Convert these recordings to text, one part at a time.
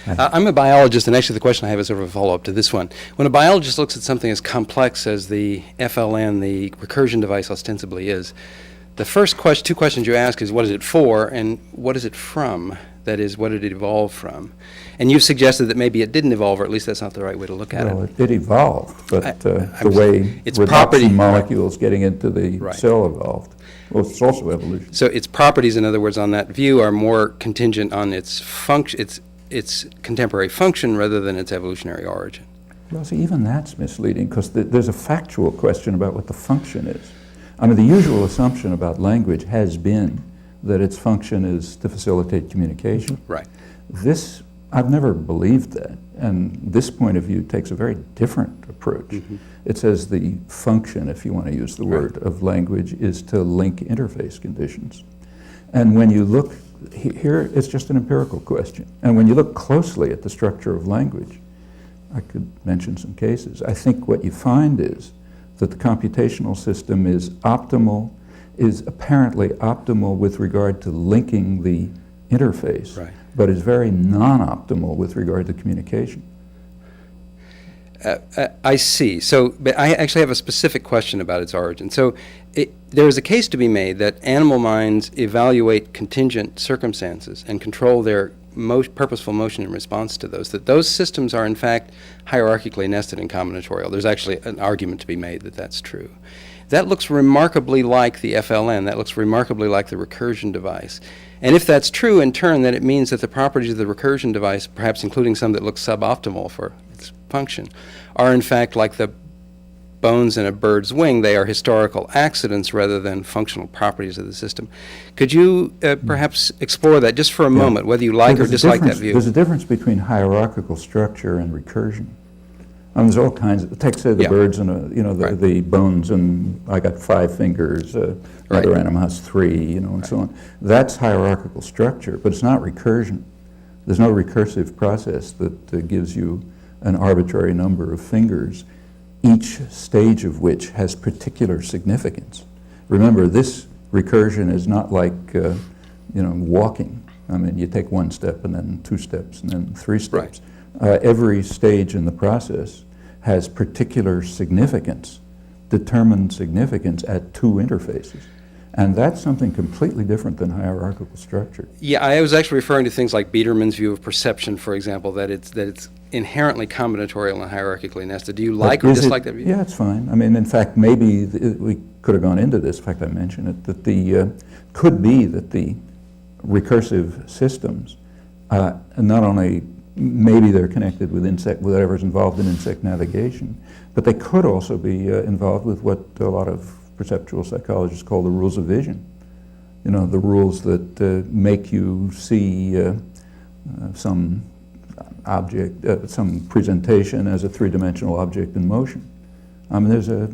I'm a biologist, and actually the question I have is sort of a follow-up to this one. When a biologist looks at something as complex as the FLN, the recursion device ostensibly is, the first two questions you ask is what is it for and what is it from? That is, what did it evolve from? And you've suggested that maybe it didn't evolve, or at least that's not the right way to look at it. Well, it did evolve, but the I'm way its reduction property- molecules getting into the Right. cell evolved. Well, it's also evolution. So its properties, in other words, on that view, are more contingent on its function, its contemporary function, rather than its evolutionary origin. Well, see, even that's misleading, because there's a factual question about what the function is. I mean, the usual assumption about language has been that its function is to facilitate communication. Right. This, I've never believed that, and this point of view takes a very different approach. It says the function, if you want to use the word, of language is to link interface conditions. And when you look, here it's just an empirical question, and when you look closely at the structure of language, I could mention some cases, I think what you find is that the computational system is optimal, is apparently optimal with regard to linking the interface, but is very non-optimal with regard to communication. I see. So, but I actually have a specific question about its origin. So, there is a case to be made that animal minds evaluate contingent circumstances and control their purposeful motion in response to those, that those systems are in fact hierarchically nested and combinatorial. There's actually an argument to be made that that's true. That looks remarkably like the FLN. That looks remarkably like the recursion device. And if that's true, in turn, then it means that the properties of the recursion device, perhaps including some that look suboptimal for its function, are in fact like the bones in a bird's wing. They are historical accidents rather than functional properties of the system. Could you perhaps explore that just for a moment, whether you like or dislike that view? There's a difference between hierarchical structure and recursion. There's all kinds of, take say the birds and, the bones, and I got 5 fingers, other animal has 3, and so on. That's hierarchical structure, but it's not recursion. There's no recursive process that gives you an arbitrary number of fingers, each stage of which has particular significance. Remember, this recursion is not like, walking. I mean, you take 1 step and then 2 steps and then 3 steps. Every stage in the process has particular significance, determined significance at 2 interfaces. And that's something completely different than hierarchical structure. Yeah, I was actually referring to things like Biedermann's view of perception, for example, that it's inherently combinatorial and hierarchically nested. Do you like or dislike that view? Yeah, it's fine. I mean, in fact, maybe we could have gone into this. In fact, I mentioned it, that the could be that the recursive systems not only maybe they're connected with whatever's involved in insect navigation, but they could also be involved with what a lot of perceptual psychologists call the rules of vision. The rules that make you see some object, some presentation as a 3-dimensional object in motion. I mean, there's a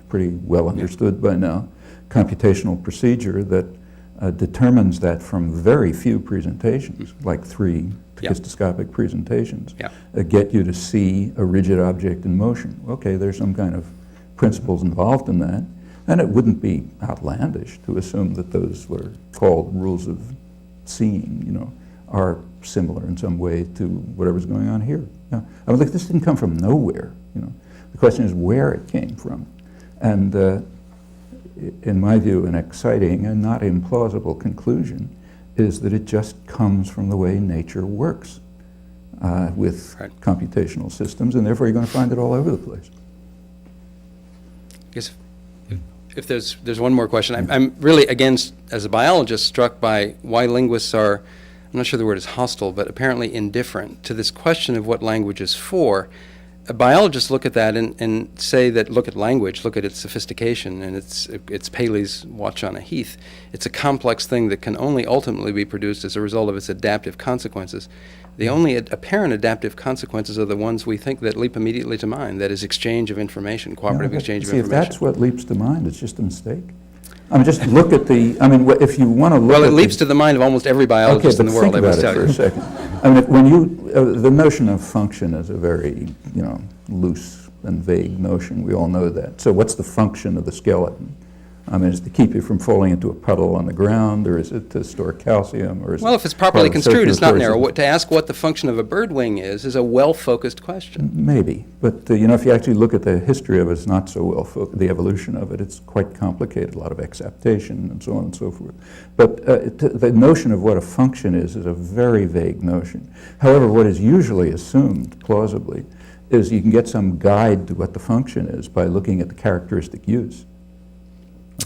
pretty well understood by now computational procedure that determines that from very few presentations, like 3 tachistoscopic presentations, get you to see a rigid object in motion. Okay, there's some kind of principles involved in that, and it wouldn't be outlandish to assume that those were called rules of seeing, are similar in some way to whatever's going on here. I mean, like, this didn't come from nowhere. The question is where it came from, and in my view, an exciting and not implausible conclusion is that it just comes from the way nature works with computational systems, and therefore you're going to find it all over the place. I guess if there's one more question. I'm really, again, as a biologist, struck by why linguists are, I'm not sure the word is hostile, but apparently indifferent to this question of what language is for. Biologists look at that and say that, look at language, look at its sophistication, and it's Paley's watch on a heath. It's a complex thing that can only ultimately be produced as a result of its adaptive consequences. The only apparent adaptive consequences are the ones we think that leap immediately to mind, that is exchange of information, cooperative exchange of information. If that's what leaps to mind, it's just a mistake. I mean, just look at if you want to look Well, it leaps to the mind of almost every biologist in the world, I must tell you. For a second. I mean, when the notion of function is a very, loose and vague notion. We all know that. So what's the function of the skeleton? I mean, is it to keep you from falling into a puddle on the ground, or is it to store calcium, or is Well, it if it's properly part of construed, it's not circulatory narrow. system? To ask what the function of a bird wing is a well-focused question. Maybe, but you know, if you actually look at the history of it, it's not so well focused. The evolution of it, it's quite complicated. A lot of exaptation and so on and so forth. But the notion of what a function is a very vague notion. However, what is usually assumed, plausibly, is you can get some guide to what the function is by looking at the characteristic use.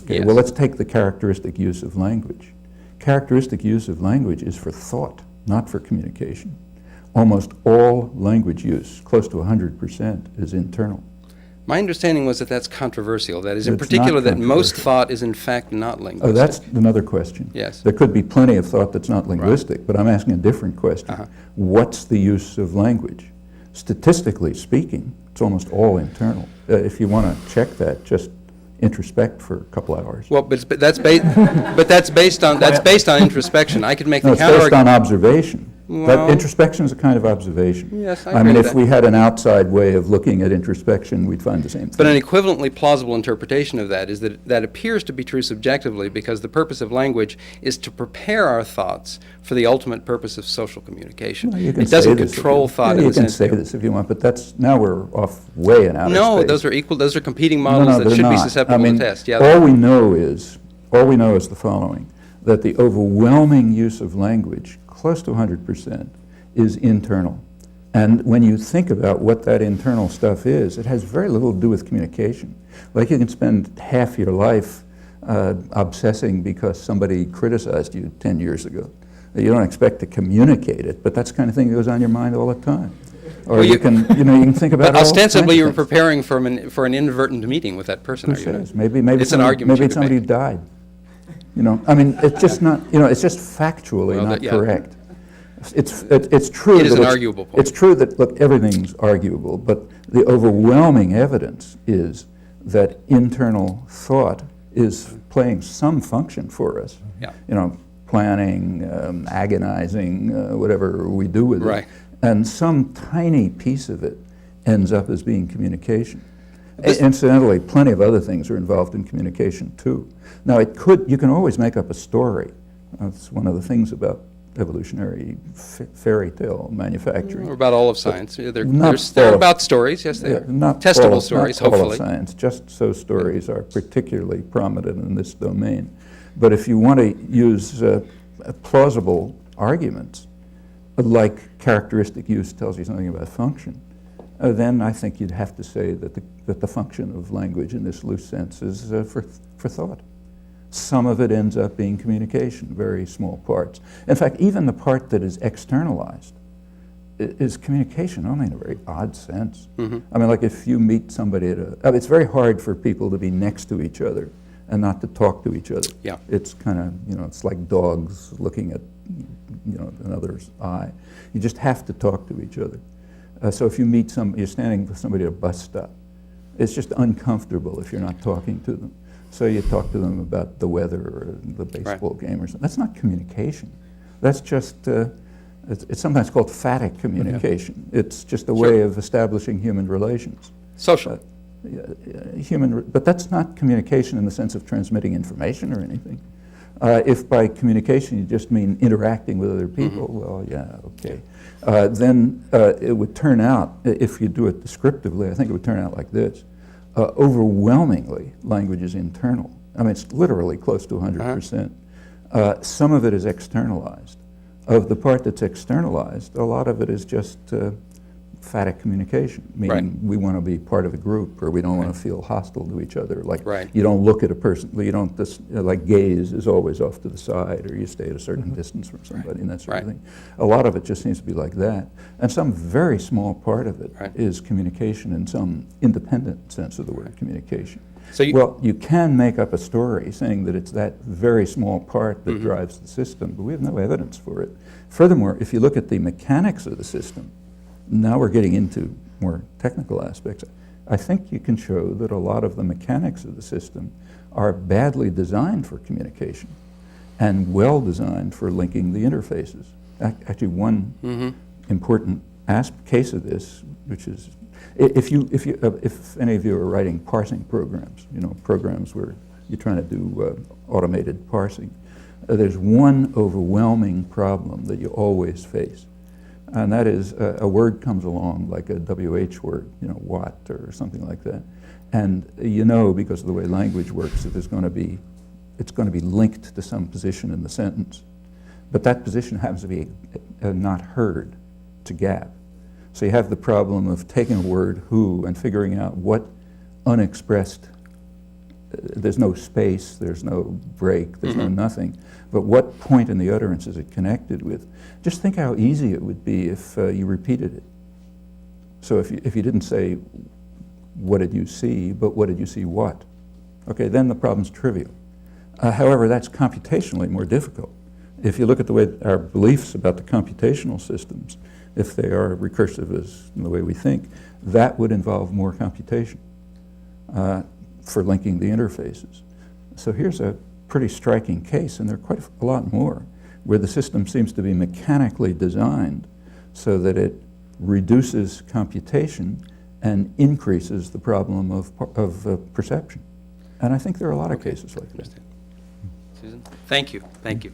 Okay, Yes. well, let's take the characteristic use of language. Characteristic use of language is for thought, not for communication. Almost all language use, close to 100%, is internal. My understanding was that that's controversial. That is, in It's particular, not that most controversial. thought is in fact not linguistic. Oh, that's another question. Yes. There could be plenty of thought that's not linguistic, but I'm asking a different question. Uh-huh. What's the use of language? Statistically speaking, it's almost all internal. If you want to check that, just introspect for a couple hours. Well, but that's based on introspection. I could make No, the it's counter. based on observation. Well- That introspection is a kind of observation. Yes, I I agree mean, with if that. we had an outside way of looking at introspection, we'd find the same thing. But an equivalently plausible interpretation of that is that that appears to be true subjectively because the purpose of language is to prepare our thoughts for the ultimate purpose of social communication. Well, you can It doesn't say this if control you- thought yeah, in you the can sense say that- this if you want, but that's now we're off way in outer No, space. those are competing No, models that they're should be not. susceptible I mean, to test. Yeah, all we know is the following: that the overwhelming use of language, close to 100%, is internal. And when you think about what that internal stuff is, it has very little to do with communication. Like you can spend half your life obsessing because somebody criticized you 10 years ago. You don't expect to communicate it, but that's the kind of thing that goes on your mind all the time. Or Well, you can think about But all ostensibly, kinds you're of things. preparing for an inadvertent meeting with that person. Who are you not? says? Maybe It's an argument maybe you it's could somebody make. who died. You know, I mean, it's just not. You know, it's just factually Well, not yeah. correct. It's true. It is that an it's- arguable point. It's true that look, everything's arguable, but the overwhelming evidence is that internal thought is playing some function for us. Yeah. You know, planning, agonizing, whatever we do with Right. it, and some tiny piece of it ends up as being communication. Incidentally, plenty of other things are involved in communication too. Now, you can always make up a story. That's one of the things about evolutionary fairy tale manufacturing. Or about all of science. They're Not they're all of- about stories. Yes, they Yeah, are. not Testable all, stories, not all hopefully. of science, just so stories are particularly prominent in this domain. But if you want to use plausible arguments, like characteristic use tells you something about function, then I think you'd have to say that the function of language in this loose sense is for thought. Some of it ends up being communication, very small parts. In fact, even the part that is externalized is communication, only in a very odd sense. Mm-hmm. I mean, like if you meet somebody it's very hard for people to be next to each other and not to talk to each other. Yeah. It's kind of, it's like dogs looking at, another's eye. You just have to talk to each other. So if you meet you're standing with somebody at a bus stop, it's just uncomfortable if you're not talking to them. So you talk to them about the weather or the baseball game or something. That's not communication. That's just, it's sometimes called phatic communication. It's just a way of establishing human relations. Social. But that's not communication in the sense of transmitting information or anything. If by communication you just mean interacting with other people, well, yeah, okay. Then it would turn out, if you do it descriptively, I think it would turn out like this. Overwhelmingly, language is internal. I mean, it's literally close to 100%. Some of it is externalized. Of the part that's externalized, a lot of it is just phatic communication, meaning we want to be part of a group, or we don't want to feel hostile to each other. Like you don't look at a person, you don't like gaze is always off to the side, or you stay at a certain distance from somebody, and that sort of thing. A lot of it just seems to be like that, and some very small part of it is communication in some independent sense of the word communication. So you can make up a story saying that it's that very small part that drives the system, but we have no evidence for it. Furthermore, if you look at the mechanics of the system, now we're getting into more technical aspects. I think you can show that a lot of the mechanics of the system are badly designed for communication and well designed for linking the interfaces. Actually, one important case of this, which is, if any of you are writing parsing programs, programs where you're trying to do automated parsing. There's one overwhelming problem that you always face, and that is a word comes along like a WH word, what or something like that, and because of the way language works that it's going to be linked to some position in the sentence, but that position happens to be not heard, to gap. So you have the problem of taking a word who and figuring out what unexpressed, there's no space, there's no break, there's no nothing, but what point in the utterance is it connected with? Just think how easy it would be if you repeated it. So if you didn't say, what did you see, but what did you see what? Okay, then the problem's trivial. However, that's computationally more difficult. If you look at the way our beliefs about the computational systems, if they are recursive as in the way we think, that would involve more computation for linking the interfaces. So here's a pretty striking case, and there are quite a lot more, where the system seems to be mechanically designed so that it reduces computation and increases the problem of perception. And I think there are a lot of cases like that. Susan? Thank you. Thank you.